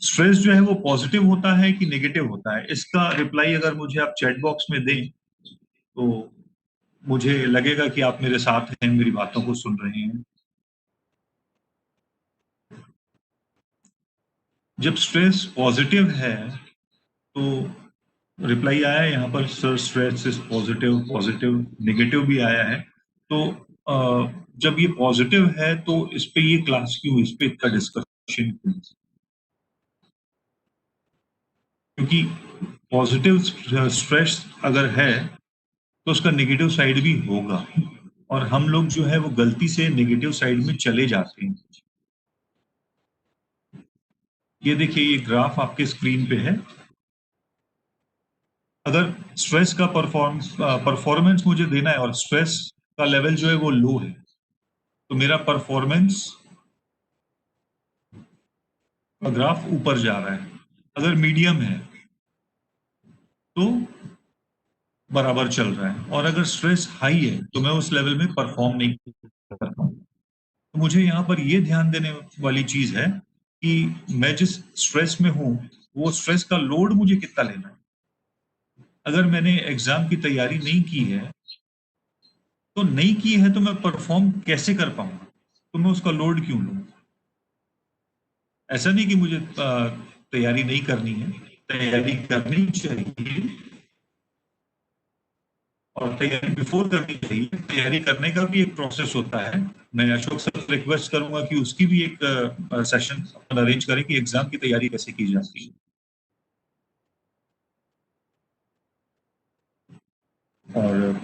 Stress जो है वो पॉजिटिव होता है कि नेगेटिव होता है? इसका रिप्लाई अगर मुझे आप चैट बॉक्स में दें तो मुझे लगेगा कि आप मेरे साथ हैं, मेरी बातों को सुन रहे हैं। जब स्ट्रेस पॉजिटिव है तो रिप्लाई आया है यहाँ पर, sir stress is positive, positive negative भी आया है। तो जब ये पॉजिटिव है तो इस पे ये क्लास क्यों, इस पे इतना डिस्कशन क्यों? क्योंकि पॉजिटिव स्ट्रेस अगर है तो उसका नेगेटिव साइड भी होगा, और हम लोग जो है वो गलती से नेगेटिव साइड में चले जाते हैं। ये देखिए, ये ग्राफ आपके स्क्रीन पे है। अगर स्ट्रेस का परफॉर्मेंस मुझे देना है और स्ट्रेस का लेवल जो है वो लो है, तो मेरा परफॉर्मेंस का ग्राफ ऊपर जा रहा है। अगर मीडियम है तो बराबर चल रहा है, और अगर स्ट्रेस हाई है तो मैं उस लेवल में परफॉर्म नहीं कर पाऊँ। तो मुझे यहाँ पर ये ध्यान देने वाली चीज है कि मैं जिस स्ट्रेस में हूँ वो स्ट्रेस का लोड मुझे कितना लेना है। अगर मैंने एग्जाम की तैयारी नहीं की है तो मैं परफॉर्म कैसे कर पाऊंगा? तो मैं उसका लोड क्यों लूं? ऐसा नहीं कि मुझे तैयारी नहीं करनी है, तैयारी करनी चाहिए, और तैयारी बिफोर करनी चाहिए। तैयारी करने का भी एक प्रोसेस होता है। मैं अशोक सर से रिक्वेस्ट करूंगा कि उसकी भी एक सेशन अरेंज करें कि एग्जाम की तैयारी कैसे की जाती है। और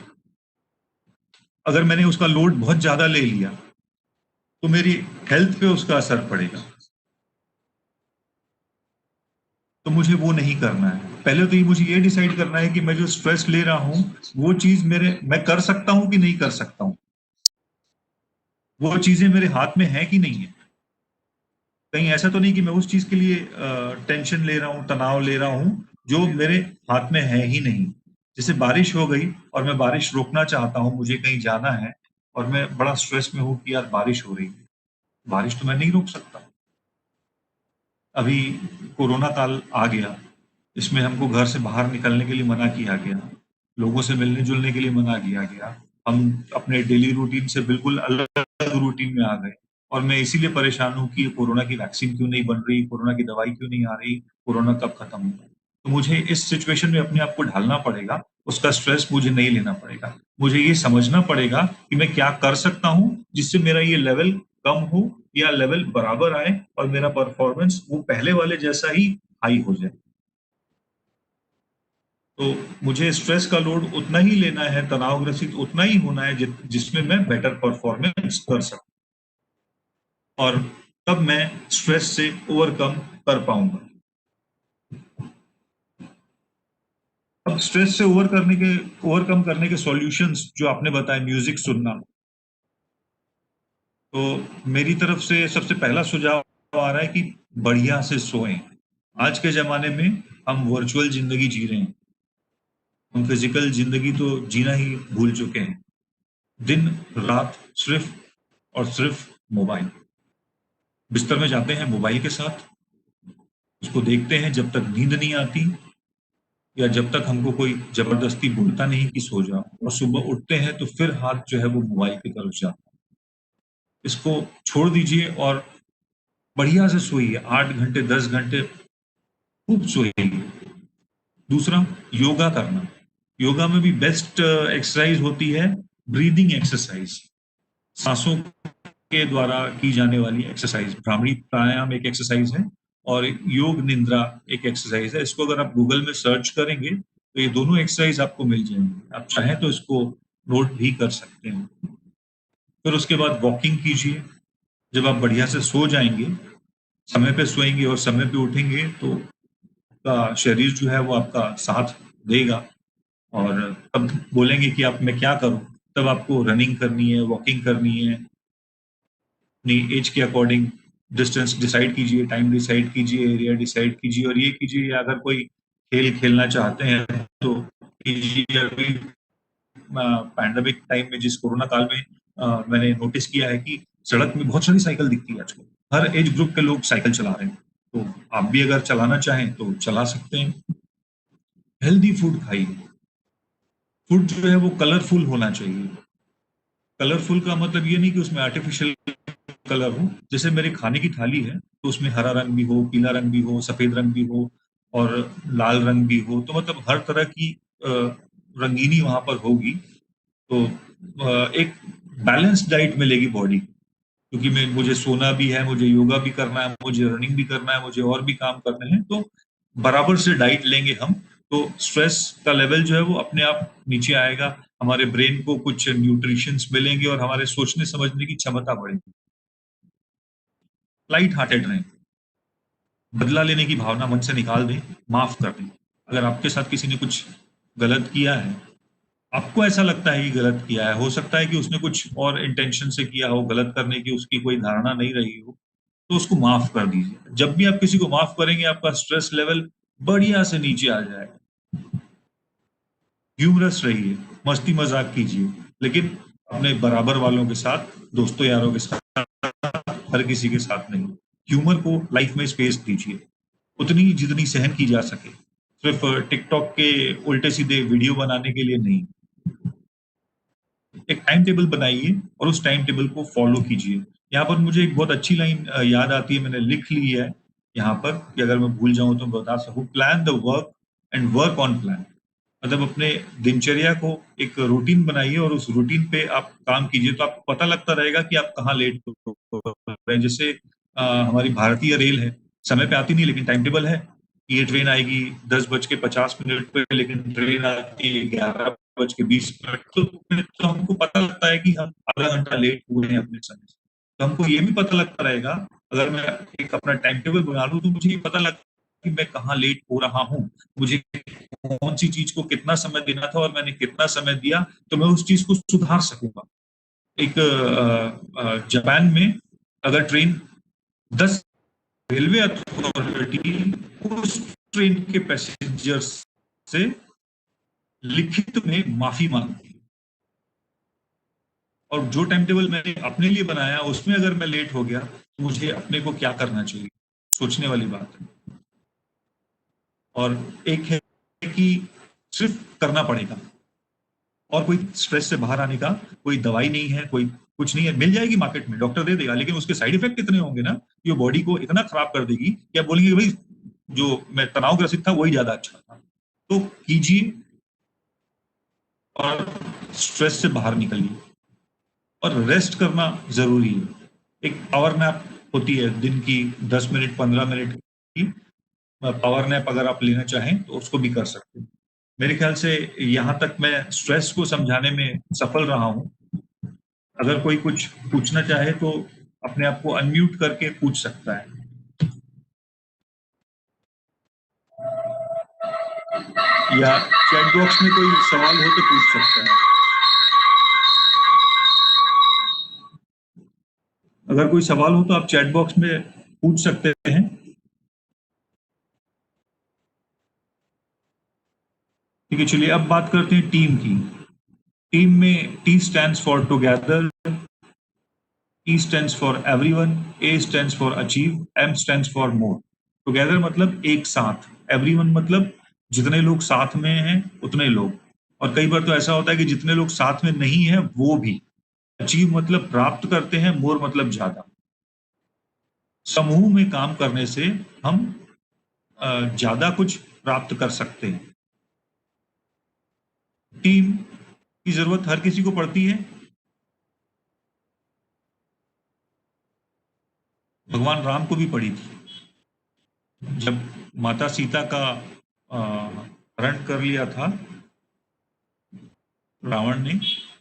अगर मैंने उसका लोड बहुत ज्यादा ले लिया तो मेरी हेल्थ पे उसका असर पड़ेगा, तो मुझे वो नहीं करना है। पहले तो ये मुझे ये डिसाइड करना है कि मैं जो स्ट्रेस ले रहा हूं वो चीज मैं कर सकता हूं कि नहीं कर सकता हूं, वो चीजें मेरे हाथ में है कि नहीं है। कहीं ऐसा तो नहीं कि मैं उस चीज के लिए टेंशन ले रहा हूँ, तनाव ले रहा हूँ जो मेरे हाथ में है ही नहीं। जैसे बारिश हो गई और मैं बारिश रोकना चाहता हूँ, मुझे कहीं जाना है और मैं बड़ा स्ट्रेस में हूँ कि यार बारिश हो रही है। बारिश तो मैं नहीं रोक सकता। अभी कोरोना काल आ गया, इसमें हमको घर से बाहर निकलने के लिए मना किया गया, लोगों से मिलने जुलने के लिए मना किया गया। हम अपने डेली रूटीन से बिल्कुल अलग रूटीन में आ गए, और मैं इसीलिए परेशान हूँ कि कोरोना की वैक्सीन क्यों नहीं बन रही, कोरोना की दवाई क्यों नहीं आ रही, कोरोना कब खत्म होगा। तो मुझे इस सिचुएशन में अपने आप को ढालना पड़ेगा, उसका स्ट्रेस मुझे नहीं लेना पड़ेगा। मुझे ये समझना पड़ेगा कि मैं क्या कर सकता हूँ जिससे मेरा ये लेवल कम हो या लेवल बराबर आए और मेरा परफॉर्मेंस वो पहले वाले जैसा ही हाई हो जाए। तो मुझे स्ट्रेस का लोड उतना ही लेना है, तनावग्रसित उतना ही होना है जिसमें मैं बेटर परफॉर्मेंस कर सकूं, और तब मैं स्ट्रेस से ओवरकम कर पाऊंगा। अब स्ट्रेस से ओवरकम करने के सॉल्यूशंस जो आपने बताए, म्यूजिक सुनना, तो मेरी तरफ से सबसे पहला सुझाव आ रहा है कि बढ़िया से सोएं। आज के जमाने में हम वर्चुअल जिंदगी जी रहे हैं, हम फिजिकल जिंदगी तो जीना ही भूल चुके हैं। दिन रात सिर्फ और सिर्फ मोबाइल। बिस्तर में जाते हैं मोबाइल के साथ, उसको देखते हैं जब तक नींद नहीं आती, या जब तक हमको कोई जबरदस्ती बोलता नहीं कि सो जाओ, और सुबह उठते हैं तो फिर हाथ जो है वो मोबाइल की तरफ जाता है। इसको छोड़ दीजिए और बढ़िया से सोइए, 8 घंटे 10 घंटे खूब सोइए। दूसरा, योगा करना। योगा में भी बेस्ट एक्सरसाइज होती है ब्रीदिंग एक्सरसाइज, सांसों के द्वारा की जाने वाली एक्सरसाइज। भ्रामरी प्राणायाम एक एक्सरसाइज है, और योग निंद्रा एक एक्सरसाइज है। इसको अगर आप गूगल में सर्च करेंगे तो ये दोनों एक्सरसाइज आपको मिल जाएंगे, आप चाहें तो इसको नोट भी कर सकते हैं। फिर उसके बाद वॉकिंग कीजिए। जब आप बढ़िया से सो जाएंगे, समय पे सोएंगे और समय पे उठेंगे, तो आपका शरीर जो है वो आपका साथ देगा, और तब बोलेंगे कि आप मैं क्या करूं। तब आपको रनिंग करनी है, वॉकिंग करनी है, अपनी एज के अकॉर्डिंग डिस्टेंस डिसाइड कीजिए, टाइम डिसाइड कीजिए, एरिया डिसाइड कीजिए, और ये कीजिए अगर कोई खेल खेलना चाहते हैं तो कीजिए। अभी पैंडेमिक टाइम में, जिस कोरोना काल में, मैंने नोटिस किया है कि सड़क में बहुत सारी साइकिल दिखती है आजकल। हर एज ग्रुप के लोग साइकिल चला रहे हैं। तो आप भी अगर चलाना चाहें तो चला सकते हैं। हेल्दी फूड खाइए। फूड जो है वो कलरफुल होना चाहिए। कलरफुल का मतलब ये नहीं कि उसमें आर्टिफिशियल कलर हो। जैसे मेरे खाने की थाली है तो उसमें हरा रंग भी हो, पीला रंग भी हो, सफेद रंग भी हो और लाल रंग भी हो, तो मतलब हर तरह की अ, रंगीनी वहां पर होगी। तो एक बैलेंस डाइट मिलेगी बॉडी, क्योंकि मैं मुझे सोना भी है, मुझे योगा भी करना है, मुझे रनिंग भी करना है, मुझे और भी काम करने हैं, तो बराबर से डाइट लेंगे हम तो स्ट्रेस का लेवल जो है वो अपने आप नीचे आएगा। हमारे ब्रेन को कुछ न्यूट्रिशंस मिलेंगे और हमारे सोचने समझने की क्षमता बढ़ेगी। लाइट हार्टेड रहें। बदला लेने की भावना मन से निकाल दें। माफ कर दें। अगर आपके साथ किसी ने कुछ गलत किया है, आपको ऐसा लगता है कि गलत किया है, हो सकता है कि उसने कुछ और इंटेंशन से किया हो, गलत करने की उसकी कोई धारणा नहीं रही हो, तो उसको माफ कर दीजिए। जब भी आप किसी को माफ करेंगे, आपका स्ट्रेस लेवल बढ़िया से नीचे आ जाएगा। ह्यूमरस रहिए, मस्ती मजाक कीजिए, लेकिन अपने बराबर वालों के साथ, दोस्तों यारों के साथ, हर किसी के साथ नहीं। ह्यूमर को लाइफ में स्पेस दीजिए, उतनी जितनी सहन की जा सके। सिर्फ टिकटॉक के उल्टे सीधे वीडियो बनाने के लिए नहीं। एक टाइम टेबल बनाइए और उस टाइम टेबल को फॉलो कीजिए। यहाँ पर मुझे एक बहुत अच्छी लाइन याद आती है, मैंने लिख ली है यहाँ पर कि अगर मैं भूल जाऊं तो मैं बता सकूं। Plan the work and work on plan. मतलब अपने दिनचर्या को एक रूटीन बनाइए और उस रूटीन पे आप काम कीजिए, तो आपको पता लगता रहेगा कि आप कहाँ लेट हो रहे हैं। जैसे हमारी भारतीय रेल है, समय पे आती नहीं लेकिन टाइम टेबल है। ये ट्रेन आएगी 10:50 पे, लेकिन ट्रेन आती है 11:20। तो हमको पता लगता है कि हम आधा घंटा लेट हुए हैं अपने समय से। तो हमको ये भी पता लगता रहेगा, अगर मैं एक अपना टाइम टेबल बना लूं तो मुझे ये पता लगता है कि मैं कहाँ लेट हो रहा हूँ, मुझे कौन सी चीज को कितना समय देना था और मैंने कितना समय दिया, तो मैं उस चीज को सुधार सकूंगा। एक जापान में अगर ट्रेन 10 रेलवे अथॉरिटी उस ट्रेन के पैसेंजर्स से लिखित में माफी मांगती है। और जो टाइम टेबल मैंने अपने लिए बनाया उसमें अगर मैं लेट हो गया तो मुझे अपने को क्या करना चाहिए, सोचने वाली बात है। और एक है कि सिर्फ करना पड़ेगा, और कोई स्ट्रेस से बाहर आने का कोई दवाई नहीं है, कोई कुछ नहीं है। मिल जाएगी मार्केट में, डॉक्टर दे देगा, लेकिन उसके साइड इफेक्ट इतने होंगे ना कि वो बॉडी को इतना खराब कर देगी कि आप बोलेंगे भाई जो मैं तनाव ग्रसित था वही ज्यादा अच्छा था। तो कीजिए और स्ट्रेस से बाहर निकलिए। और रेस्ट करना जरूरी है। एक पावर नैप होती है दिन की, 10 मिनट 15 मिनट की पावर नैप अगर आप लेना चाहें तो उसको भी कर सकते हैं। मेरे ख्याल से यहाँ तक मैं स्ट्रेस को समझाने में सफल रहा हूँ। अगर कोई कुछ पूछना चाहे तो अपने आप को अनम्यूट करके पूछ सकता है। या चैट बॉक्स में कोई सवाल हो तो पूछ सकता है। अगर कोई सवाल हो तो आप चैट बॉक्स में पूछ सकते हैं। ठीक है, चलिए अब बात करते हैं टीम की। टीम में T stands for together, E stands for everyone, A stands for achieve, M stands for more। Together मतलब एक साथ, everyone मतलब जितने लोग साथ में हैं उतने लोग। और कई बार तो ऐसा होता है कि जितने लोग साथ में नहीं हैं वो भी। अचीव मतलब प्राप्त करते हैं, मोर मतलब ज्यादा। समूह में काम करने से हम ज्यादा कुछ प्राप्त कर सकते हैं। टीम की जरूरत हर किसी को पड़ती है। भगवान राम को भी पड़ी थी। जब माता सीता का हरण कर लिया था रावण ने,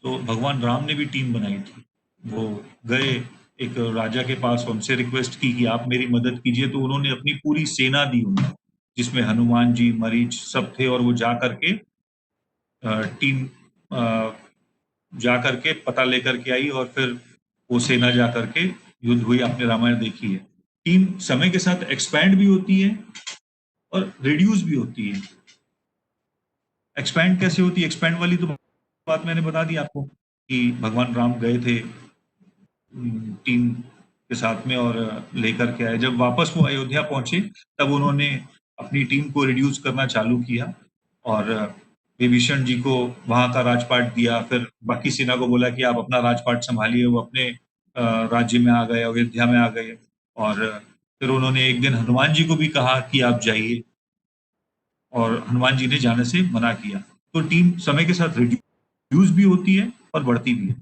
तो भगवान राम ने भी टीम बनाई थी। वो गए एक राजा के पास, उनसे रिक्वेस्ट की कि आप मेरी मदद कीजिए, तो उन्होंने अपनी पूरी सेना दी उन्हें, जिसमें हनुमान जी, मरीच सब थे। और वो जा करके टीम जा करके पता लेकर के आई, और फिर वो सेना जा करके युद्ध हुई। आपने रामायण देखी है। टीम समय के साथ एक्सपैंड भी होती है और रिड्यूस भी होती है। एक्सपैंड कैसे होती है? एक्सपैंड वाली तो बात मैंने बता दी आपको कि भगवान राम गए थे टीम के साथ में और लेकर के आए। जब वापस वो अयोध्या पहुंचे तब उन्होंने अपनी टीम को रिड्यूस करना चालू किया और विभीषण जी को वहां का राजपाट दिया। फिर बाकी सेना को बोला कि आप अपना राजपाट संभालिए। वो अपने राज्य में आ गए, अयोध्या में आ गए। और फिर उन्होंने एक दिन हनुमान जी को भी कहा कि आप जाइए, और हनुमान जी ने जाने से मना किया। तो टीम समय के साथ रिड्यूस भी होती है और बढ़ती भी है,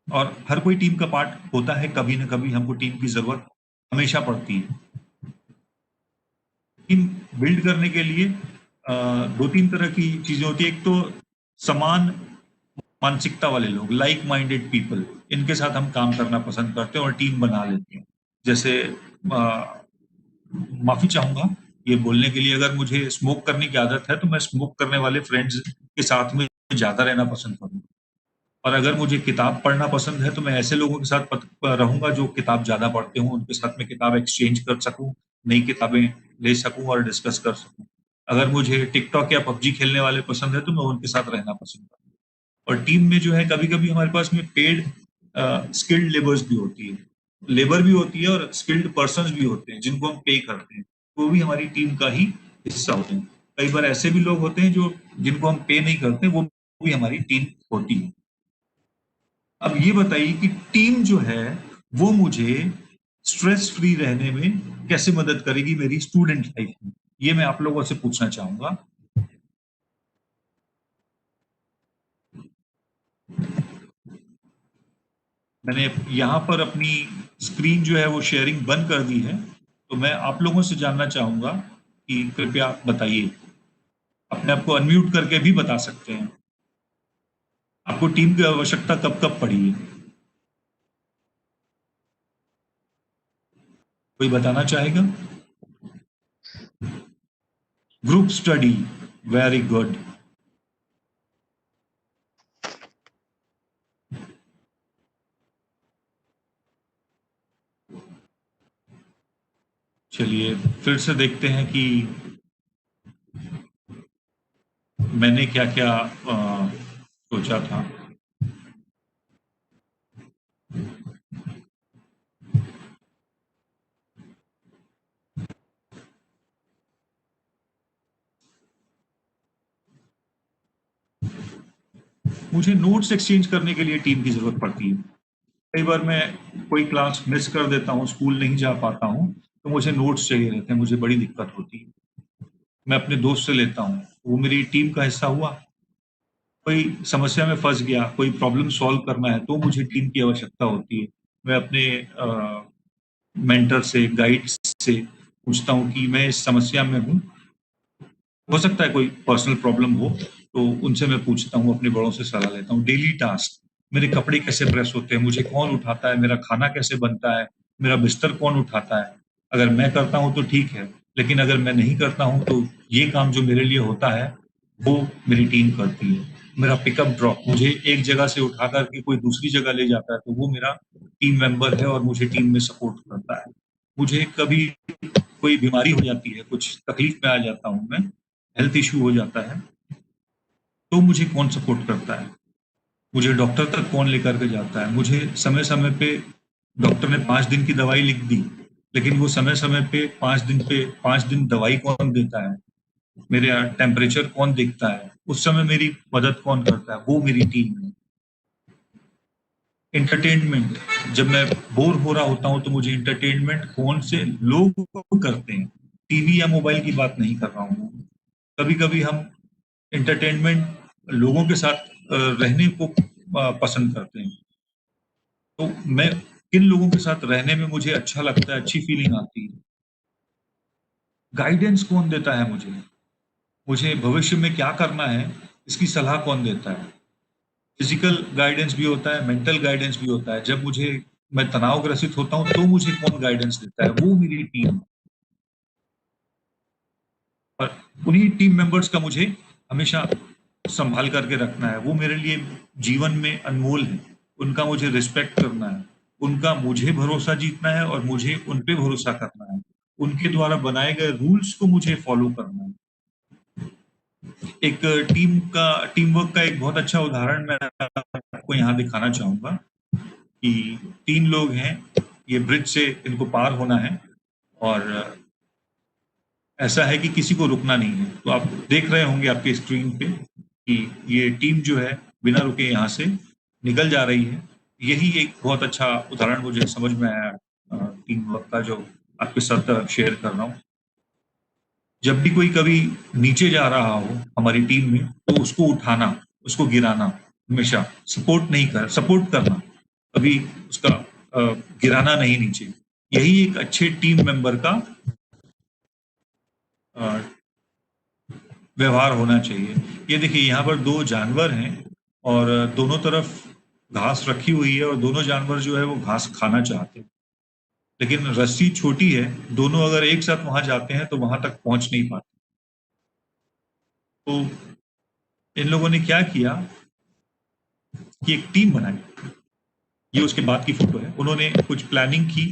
और हर कोई टीम का पार्ट होता है। कभी ना कभी हमको टीम की जरूरत हमेशा पड़ती है। टीम बिल्ड करने के लिए दो तीन तरह की चीजें होती है। एक तो समान मानसिकता वाले लोग, लाइक माइंडेड पीपल, इनके साथ हम काम करना पसंद करते हैं और टीम बना लेते हैं। जैसे माफी चाहूंगा ये बोलने के लिए, अगर मुझे स्मोक करने की आदत है तो मैं स्मोक करने वाले फ्रेंड्स के साथ में ज्यादा रहना पसंद करूंगा। और अगर मुझे किताब पढ़ना पसंद है तो मैं ऐसे लोगों के साथ रहूंगा जो किताब ज्यादा पढ़ते हों, उनके साथ में किताब एक्सचेंज कर सकूं, नई किताबें ले सकूं और डिस्कस कर सकूं। अगर मुझे टिकटॉक या पबजी खेलने वाले पसंद है तो मैं उनके साथ रहना पसंद करूंगा। और टीम में जो है कभी कभी हमारे पास में पेड स्किल्ड लेबर्स भी होती है, लेबर भी होती है और स्किल्ड पर्सन भी होते हैं जिनको हम पे करते हैं। वो भी हमारी टीम का ही हिस्सा होते हैं। कई बार ऐसे भी लोग होते हैं जो जिनको हम पे नहीं करते, वो भी हमारी टीम होती है। अब ये बताइए कि टीम जो है वो मुझे स्ट्रेस फ्री रहने में कैसे मदद करेगी मेरी स्टूडेंट लाइफ में, ये मैं आप लोगों से पूछना चाहूंगा। मैंने यहाँ पर अपनी स्क्रीन जो है वो शेयरिंग बंद कर दी है, तो मैं आप लोगों से जानना चाहूंगा कि कृपया बताइए। अपने आप को अनम्यूट करके भी बता सकते हैं, आपको टीम की आवश्यकता कब कब पड़ी है? कोई बताना चाहेगा? Group study, very good. चलिए फिर से देखते हैं कि मैंने क्या क्या सोचा था। मुझे नोट्स एक्सचेंज करने के लिए टीम की जरूरत पड़ती है। कई बार मैं कोई क्लास मिस कर देता हूँ, स्कूल नहीं जा पाता हूँ, तो मुझे नोट्स चाहिए रहते हैं, मुझे बड़ी दिक्कत होती है। मैं अपने दोस्त से लेता हूँ, वो मेरी टीम का हिस्सा हुआ। कोई समस्या में फंस गया, कोई प्रॉब्लम सॉल्व करना है, तो मुझे टीम की आवश्यकता होती है। मैं अपने मेंटर से, गाइड से पूछता हूँ कि मैं इस समस्या में हूँ। हो सकता है कोई पर्सनल प्रॉब्लम हो, तो उनसे मैं पूछता हूँ, अपने बड़ों से सलाह लेता हूँ। डेली टास्क, मेरे कपड़े कैसे प्रेस होते हैं, मुझे कौन उठाता है, मेरा खाना कैसे बनता है, मेरा बिस्तर कौन उठाता है। अगर मैं करता हूँ तो ठीक है, लेकिन अगर मैं नहीं करता हूँ तो ये काम जो मेरे लिए होता है वो मेरी टीम करती है। मेरा पिकअप ड्रॉप, मुझे एक जगह से उठा करके कोई दूसरी जगह ले जाता है, तो वो मेरा टीम मेंबर है और मुझे टीम में सपोर्ट करता है। मुझे कभी कोई बीमारी हो जाती है, कुछ तकलीफ में आ जाता हूँ मैं, हेल्थ इश्यू हो जाता है, तो मुझे कौन सपोर्ट करता है, मुझे डॉक्टर तक कौन लेकर के जाता है। मुझे समय समय पे डॉक्टर ने 5 दिन की दवाई लिख दी, लेकिन वो समय समय पे 5 दिन पे 5 दिन दवाई कौन देता है, मेरा टेम्परेचर कौन देखता है, उस समय मेरी मदद कौन करता है, वो मेरी टीम है। एंटरटेनमेंट, जब मैं बोर हो रहा होता हूं तो मुझे एंटरटेनमेंट कौन से लोग करते हैं, टीवी या मोबाइल की बात नहीं कर रहा हूं। कभी कभी हम एंटरटेनमेंट लोगों के साथ रहने को पसंद करते हैं। तो मैं किन लोगों के साथ रहने में मुझे अच्छा लगता है, अच्छी फीलिंग आती है। गाइडेंस कौन देता है मुझे, मुझे भविष्य में क्या करना है इसकी सलाह कौन देता है। फिजिकल गाइडेंस भी होता है, मेंटल गाइडेंस भी होता है। जब मुझे मैं तनाव ग्रसित होता हूँ तो मुझे कौन गाइडेंस देता है, वो मेरी टीम। और उन्हीं टीम मेंबर्स का मुझे हमेशा संभाल करके रखना है। वो मेरे लिए जीवन में अनमोल है, उनका मुझे रिस्पेक्ट करना है, उनका मुझे भरोसा जीतना है और मुझे उन पे भरोसा करना है। उनके द्वारा बनाए गए रूल्स को मुझे फॉलो करना है। एक टीम वर्क का एक बहुत अच्छा उदाहरण मैं आपको यहाँ दिखाना चाहूंगा कि 3 लोग हैं, ये ब्रिज से इनको पार होना है और ऐसा है कि किसी को रुकना नहीं है। तो आप देख रहे होंगे आपके स्क्रीन पे कि ये टीम जो है बिना रुके यहाँ से निकल जा रही है। यही एक बहुत अच्छा उदाहरण मुझे समझ में आया टीम वर्क का, जो आपके साथ शेयर कर रहा हूँ। जब भी कोई कभी नीचे जा रहा हो हमारी टीम में, तो उसको उठाना, उसको गिराना, हमेशा सपोर्ट करना, कभी उसका गिराना नहीं नीचे। यही एक अच्छे टीम मेंबर का व्यवहार होना चाहिए। ये देखिए यहाँ पर 2 जानवर हैं और दोनों तरफ घास रखी हुई है और दोनों जानवर जो है वो घास खाना चाहते हैं, लेकिन रस्सी छोटी है, दोनों अगर एक साथ वहां जाते हैं तो वहां तक पहुंच नहीं पाते। तो इन लोगों ने क्या किया कि एक टीम बनाई। ये उसके बाद की फोटो है। उन्होंने कुछ प्लानिंग की,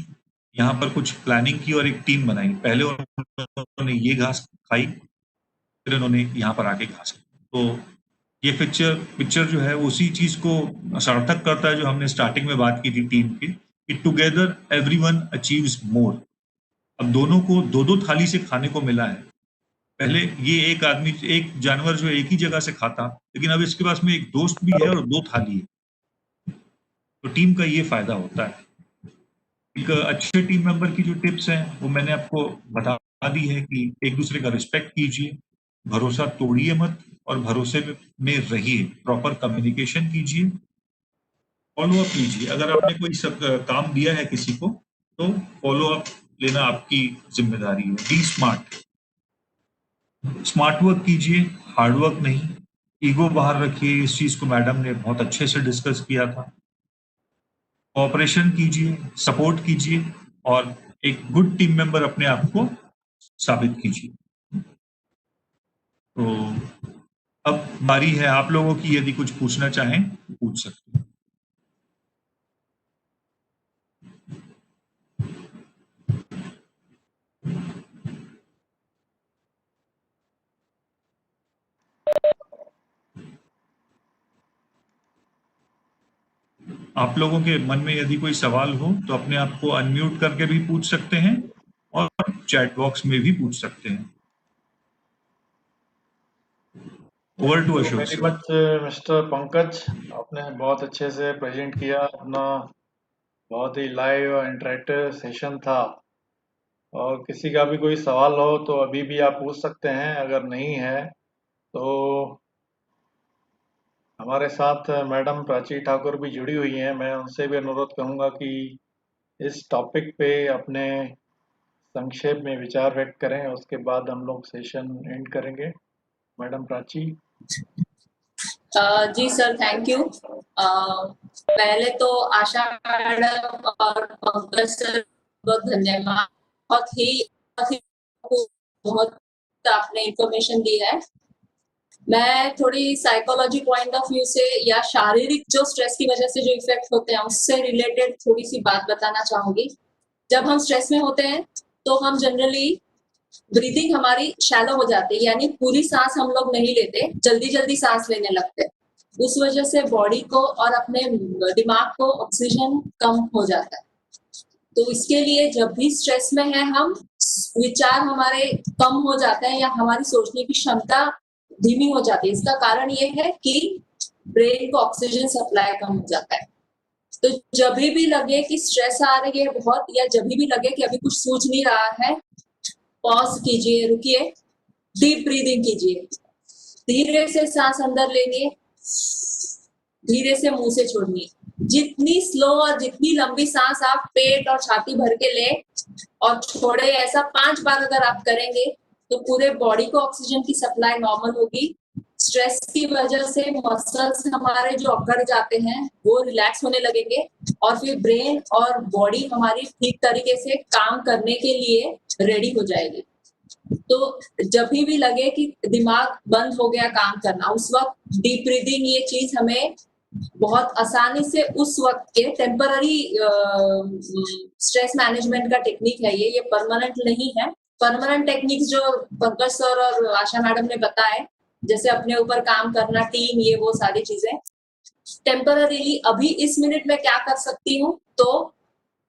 यहाँ पर कुछ प्लानिंग की और एक टीम बनाई। पहले उन्होंने ये घास खाई, फिर उन्होंने यहाँ पर आके घास खाई। तो ये पिक्चर जो है उसी चीज को सार्थक करता है जो हमने स्टार्टिंग में बात की थी टीम की, कि टुगेदर एवरीवन अचीव्स मोर। अब दोनों को 2-2 थाली से खाने को मिला है। पहले ये एक जानवर जो एक ही जगह से खाता, लेकिन अब इसके पास में एक दोस्त भी है और 2 थाली है। तो टीम का ये फायदा होता है। एक अच्छे टीम मेंबर की जो टिप्स हैं वो मैंने आपको बता दी है कि एक दूसरे का रिस्पेक्ट कीजिए, भरोसा तोड़िए मत और भरोसे में रहिए, प्रॉपर कम्युनिकेशन कीजिए, फॉलो अप लीजिए। अगर आपने कोई काम दिया है किसी को, तो फॉलो अप लेना आपकी जिम्मेदारी है। बी स्मार्ट वर्क कीजिए, हार्ड वर्क नहीं। ईगो बाहर रखिए, इस चीज को मैडम ने बहुत अच्छे से डिस्कस किया था। कोऑपरेशन कीजिए, सपोर्ट कीजिए और एक गुड टीम मेंबर अपने आप को साबित कीजिए। तो अब बारी है आप लोगों की, यदि कुछ पूछना चाहें पूछ सकते हैं। आप लोगों के मन में यदि कोई सवाल हो तो अपने आप को अनम्यूट करके भी पूछ सकते हैं और चैट बॉक्स में भी पूछ सकते हैं। Over to Ashok very sir. Much mister Pankaj, आपने बहुत अच्छे से प्रेजेंट किया अपना। बहुत ही लाइव और इंटरेक्टिव सेशन था। और किसी का भी कोई सवाल हो तो अभी भी आप पूछ सकते हैं, अगर नहीं है तो हमारे साथ मैडम प्राची ठाकुर भी जुड़ी हुई हैं। मैं उनसे भी अनुरोध करूंगा कि इस टॉपिक पे अपने संक्षेप में विचार व्यक्त करें, उसके बाद हम लोग सेशन एंड करेंगे। मैडम प्राची। जी सर, थैंक यू। पहले तो आशा मैडम और पंकज सर बहुत धन्यवाद। बहुत आपने इंफॉर्मेशन दी है। मैं थोड़ी साइकोलॉजी पॉइंट ऑफ व्यू से या शारीरिक जो स्ट्रेस की वजह से जो इफेक्ट होते हैं उससे रिलेटेड थोड़ी सी बात बताना चाहूंगी। जब हम स्ट्रेस में होते हैं तो हम जनरली ब्रीदिंग हमारी शैलो हो जाती है, यानी पूरी सांस हम लोग नहीं लेते, जल्दी जल्दी सांस लेने लगते हैं। उस वजह से बॉडी को और अपने दिमाग को ऑक्सीजन कम हो जाता है। तो इसके लिए जब भी स्ट्रेस में है हम, विचार हमारे कम हो जाते हैं या हमारी सोचने की क्षमता धीमी हो जाती है। इसका कारण ये है कि ब्रेन को ऑक्सीजन सप्लाई कम हो जाता है। तो जब भी लगे कि स्ट्रेस आ रही है बहुत, या जब भी लगे कि अभी कुछ सूझ नहीं रहा है, पॉज कीजिए, रुकिए, डीप ब्रीदिंग कीजिए, धीरे से सांस अंदर लेंगे, धीरे से मुंह से छोड़िए। जितनी स्लो और जितनी लंबी सांस आप पेट और छाती भर के ले और छोड़े, ऐसा 5 बार अगर आप करेंगे तो पूरे बॉडी को ऑक्सीजन की सप्लाई नॉर्मल होगी। स्ट्रेस की वजह से मसल्स हमारे जो अकड़ जाते हैं वो रिलैक्स होने लगेंगे और फिर ब्रेन और बॉडी हमारी ठीक तरीके से काम करने के लिए रेडी हो जाएगी। तो जब भी लगे कि दिमाग बंद हो गया काम करना, उस वक्त डीप ब्रीदिंग ये चीज हमें बहुत आसानी से उस वक्त के टेम्पररी स्ट्रेस मैनेजमेंट का टेक्निक है। ये परमानेंट नहीं है। परमानेंट टेक्निक्स जो पंकज सर और आशा मैडम ने बताए, जैसे अपने ऊपर काम करना, टीम, ये वो सारी चीजें टेम्पररीली अभी इस मिनट में क्या कर सकती हूँ, तो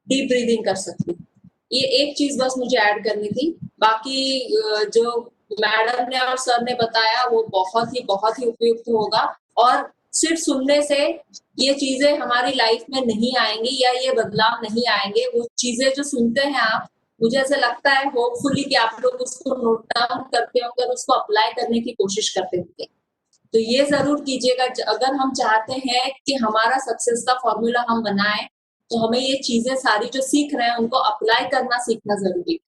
डीप ब्रीदिंग कर सकती हूँ। ये एक चीज बस मुझे ऐड करनी थी। बाकी जो मैडम ने और सर ने बताया वो बहुत ही उपयुक्त होगा, और सिर्फ सुनने से ये चीजें हमारी लाइफ में नहीं आएंगी या ये बदलाव नहीं आएंगे। वो चीजें जो सुनते हैं आप, मुझे ऐसा लगता है होपफुली कि आप लोग उसको नोट डाउन करते होंगे और उसको अप्लाई करने की कोशिश करते होंगे। तो ये जरूर कीजिएगा, अगर हम चाहते हैं कि हमारा सक्सेस का फॉर्मूला हम बनाएं, तो हमें ये चीजें सारी जो सीख रहे हैं उनको अप्लाई करना सीखना जरूरी है।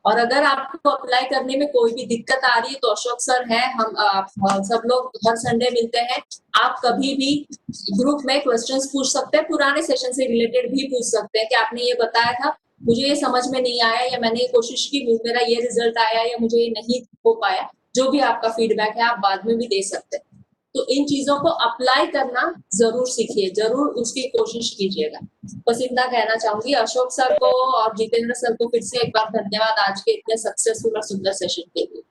और अगर आपको अप्लाई करने में कोई भी दिक्कत आ रही है तो अशोक सर है, हम सब लोग हर संडे मिलते हैं। आप कभी भी ग्रुप में क्वेश्चंस पूछ सकते हैं, पुराने सेशन से रिलेटेड भी पूछ सकते हैं कि आपने ये बताया था, मुझे ये समझ में नहीं आया, या मैंने ये कोशिश की, मेरा ये रिजल्ट आया, या मुझे ये नहीं हो पाया। जो भी आपका फीडबैक है आप बाद में भी दे सकते हैं। तो इन चीजों को अप्लाई करना जरूर सीखिए, जरूर उसकी कोशिश कीजिएगा। बस इतना कहना चाहूंगी। अशोक सर को और जितेंद्र सर को फिर से एक बार धन्यवाद आज के इतने सक्सेसफुल और सुंदर सेशन के लिए।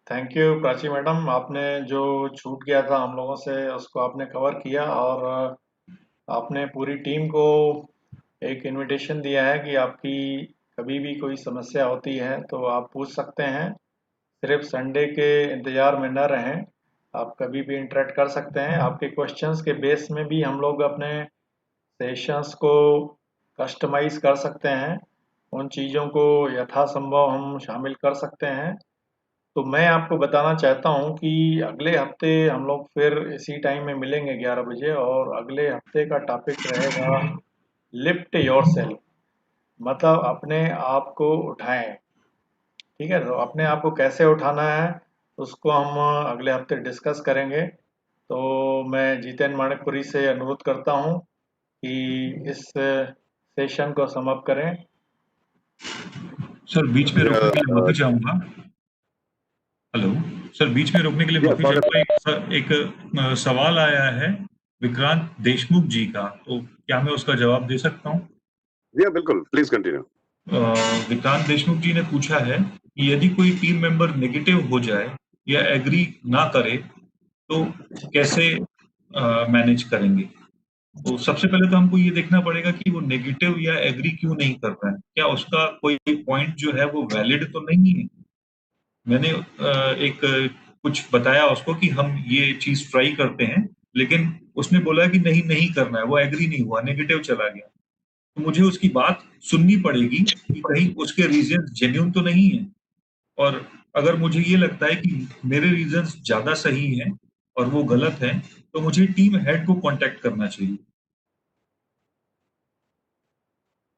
थैंक यू प्राची मैडम, आपने जो छूट गया था हम लोगों से उसको आपने कवर किया, और आपने पूरी टीम को एक इनविटेशन दिया है कि आपकी कभी भी कोई समस्या होती है तो आप पूछ सकते हैं। सिर्फ संडे के इंतजार में न रहें, आप कभी भी इंटरेक्ट कर सकते हैं। आपके क्वेश्चंस के बेस में भी हम लोग अपने सेशंस को कस्टमाइज कर सकते हैं, उन चीज़ों को यथासंभव हम शामिल कर सकते हैं। तो मैं आपको बताना चाहता हूं कि अगले हफ्ते हम लोग फिर इसी टाइम में मिलेंगे 11 बजे, और अगले हफ्ते का टॉपिक रहेगा लिफ्ट योरसेल्फ, मतलब अपने आप को उठाएं। ठीक है, तो अपने आप को कैसे उठाना है उसको हम अगले हफ्ते डिस्कस करेंगे। तो मैं जितेन मानिकपुरी से अनुरोध करता हूं कि इस सेशन को समाप्त करें। सर बीच में रोकने के लिए माफी चाहूंगा। हेलो सर, बीच में रोकने के लिए माफी चाहूंगा। एक सवाल आया है विक्रांत देशमुख जी का, तो क्या मैं उसका जवाब दे सकता हूँ? बिल्कुल, प्लीज कंटिन्यू। विक्रांत देशमुख जी ने पूछा है कि यदि कोई टीम मेंबर नेगेटिव हो जाए या एग्री ना करे तो कैसे मैनेज करेंगे। तो सबसे पहले तो हमको ये देखना पड़ेगा कि वो नेगेटिव या एग्री क्यों नहीं कर रहा है, क्या उसका कोई पॉइंट जो है वो वैलिड तो नहीं है। मैंने एक कुछ बताया उसको कि हम ये चीज ट्राई करते हैं, लेकिन उसने बोला कि नहीं नहीं करना है, वो एग्री नहीं हुआ, नेगेटिव चला गया। तो मुझे उसकी बात सुननी पड़ेगी कि कहीं उसके रीजन जेन्युइन तो नहीं है। और अगर मुझे ये लगता है कि मेरे रीजंस ज्यादा सही हैं और वो गलत हैं, तो मुझे टीम हेड को कांटेक्ट करना चाहिए।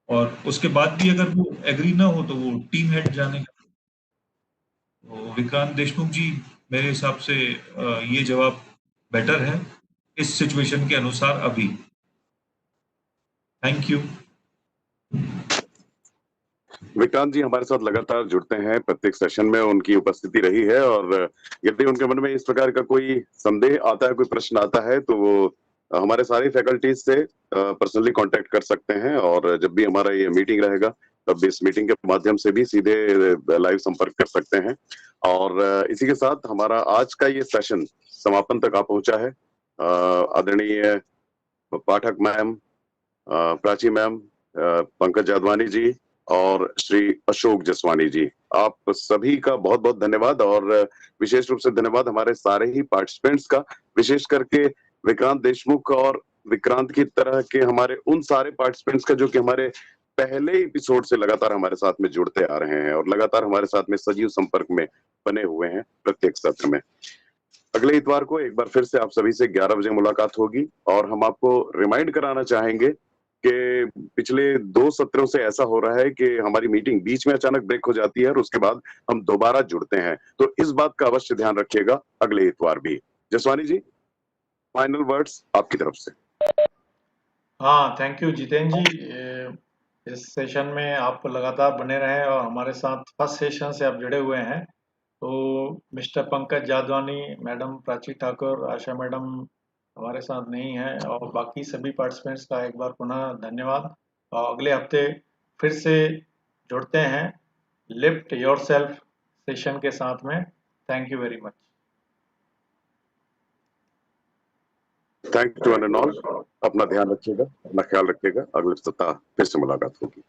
और उसके बाद भी अगर वो एग्री ना हो तो वो टीम हेड जाने। तो विक्रांत देशमुख जी, मेरे हिसाब से ये जवाब बेटर है इस सिचुएशन के अनुसार अभी। Thank you. विक्रांत जी हमारे साथ लगातार जुड़ते हैं, प्रत्येक सेशन में उनकी उपस्थिति रही है, और यदि उनके मन में इस प्रकार का कोई संदेह आता है, कोई प्रश्न आता है, तो वो हमारे सारी फैकल्टीज से पर्सनली कांटेक्ट कर सकते हैं। और जब भी हमारा ये मीटिंग रहेगा तब भी इस मीटिंग के माध्यम से भी सीधे लाइव संपर्क कर सकते हैं। और इसी के साथ हमारा आज का ये सेशन समापन तक आ पहुंचा है। आदरणीय पाठक मैम, प्राची मैम, पंकज जादवानी जी और श्री अशोक जसवानी जी, आप सभी का बहुत बहुत धन्यवाद। और विशेष रूप से धन्यवाद हमारे सारे ही पार्टिसिपेंट्स का, विशेष करके विक्रांत देशमुख और विक्रांत की तरह के हमारे उन सारे पार्टिसिपेंट्स का जो कि हमारे पहले एपिसोड से लगातार हमारे साथ में जुड़ते आ रहे हैं और लगातार हमारे साथ में सजीव संपर्क में बने हुए हैं प्रत्येक सत्र में। अगले इतवार को एक बार फिर से आप सभी से 11 बजे मुलाकात होगी, और हम आपको रिमाइंड कराना चाहेंगे कि पिछले 2 सत्रों से ऐसा हो रहा है कि हमारी मीटिंग बीच में अचानक ब्रेक हो जाती है और उसके बाद हम दोबारा जुड़ते हैं, तो इस बात का अवश्य ध्यान रखिएगा अगले इतवार भी। जसवानी जी, फाइनल वर्ड्स आपकी तरफ से। हाँ, थैंक यू जितेन जी। इस सेशन में आप लगातार बने रहें और हमारे साथ फर्स्ट सेशन से आप जुड़े हुए हैं। तो मिस्टर पंकज जादवानी, मैडम प्राची ठाकुर, आशा मैडम हमारे साथ नहीं है, और बाकी सभी पार्टिसिपेंट्स का एक बार पुनः धन्यवाद। और अगले हफ्ते फिर से जुड़ते हैं लिफ्ट योरसेल्फ सेशन के साथ में। Thank you very much. Thank you one and all. अपना ध्यान रखिएगा, अपना ख्याल रखिएगा। अगले सप्ताह फिर से मुलाकात होगी।